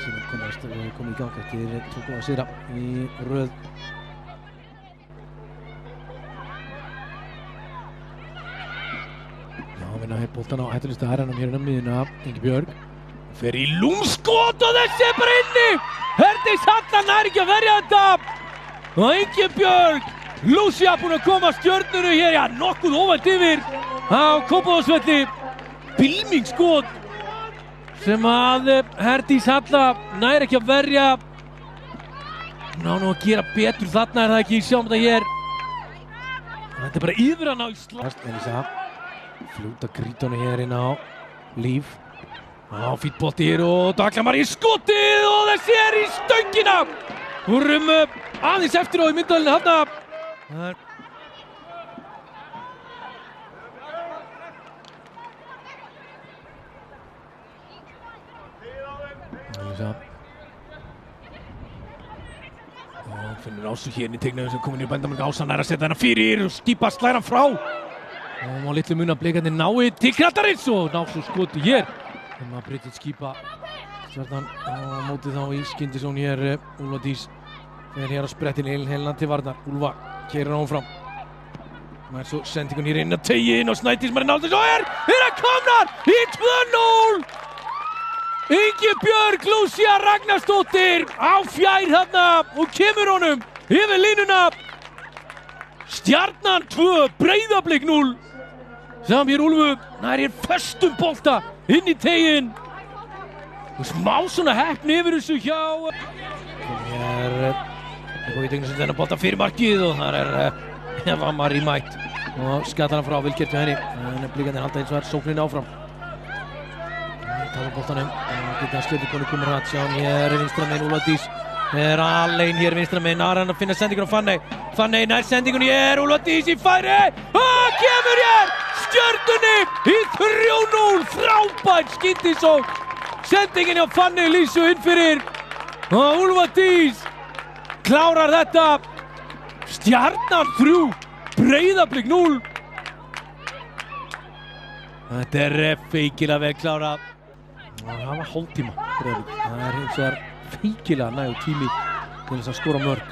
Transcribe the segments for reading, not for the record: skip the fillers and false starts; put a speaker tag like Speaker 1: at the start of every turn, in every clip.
Speaker 1: sem komið í gang eftir 2 sigra í röð. Já, vinna hér boltan á hættulistu herranum hér á miðjuna, Ingi Björg. Fer í lúmskot og þessi er bara inni! Herdís Halla nær ekki að verja þetta! Og Ingi Björg, Lúcia búinn að koma Stjörnunu hér, já, nokkuð óvænt yfir á Kópavogsvelli. Bylmingsskot sem að Herdís Halla nær ekki að verja. Ná nú að gera betur þarna, er það ekki? Sjáum þetta hér. Þetta er bara yfir hann á Ísland. Elisa, fljóta grítonu hér inn á Líf. Á fínn bolti hér og Daglamar í skotið og þessi er í stöngina. Vorum aðeins eftir á í myndalinu þarna. Elisa. Og finnur Ásu hérna í tegnum sem komin í bændamark. Ása nær að setja hennar fyrir og Skípa slæra hann frá. Og má litlu mun að Blikarnir nái til Krattarins og ná svo skoti hér. Þegar Brytjit Skípa Stjarnan á móti þá í skyndisón hér. Úlfa Dís fer hér á sprettin heilnan til varnar. Úlfa keyrir hann fram. Það er svo sendingun hér inn að teygin og Snædís Marín Aldursdóttir og er að komnar í 2-0. Ingi Björg, Lúcia Ragnarsdóttir á fjær þarna og kemur honum yfir línuna. Stjarnan 2, Breiðablik 0. Saman hér Úlfu nær hér föstum bolta inn í teygin. Og smá svona heppni yfir þessu hjá. Hér er í tegnum sem þennan bolta fyrir markið og þar er Eva Marie mætt. Og skattar hann frá, vel gert hjá henni. En Blikarnir halda eins og er sóknin áfram. Talar boltanum, geta skjöldukonu komur að sjá hann hér vinstra megin. Úlfa Dís er alein hér vinstra megin. Aran að finna sendingun á Fanney. Fanney nær sendingun hér, Úlfa Dís í færi. Og kemur hér Stjörnunni í 3-0. Frábær skyndisókn. Sendingin hjá Fanney Lísu inn fyrir. Og Úlfa Dís klárar þetta. Stjarnan 3, Breiðablik 0. Þetta er feikilega vel klárað. Það var hálftíma Breiðablik. Það er hins vegar feikilega nægur tími til þess að skora mörg.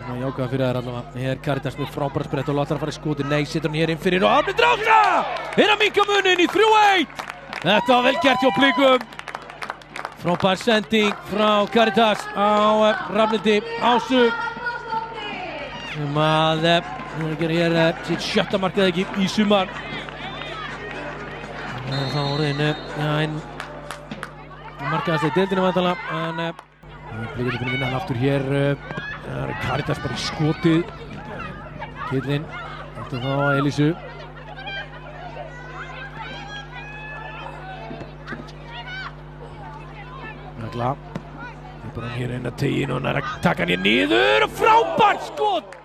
Speaker 1: Það er jákvæða fyrir þær allavega. Hér Karítas með frábæra sprett og látar að fara í skoti. Nei, setur hann hér inn fyrir og Árni Ása er að minnka muninn í 3-1. Þetta var vel gert hjá Blikum. Frábær sending frá Karítas á Rafnhildi Ásu. Sem að gera hér sitt 7. markið ekki í sumar. Það var orðin markaðast í deildinu vantanlega. En Blikarnir finna vinna hann aftur hér. Það er Karítas bara í skotið. Killinn, eftir þá Elísu. Nagla. Það er bara hér inn að tegin og hann er að taka hann hér niður og frábært skot!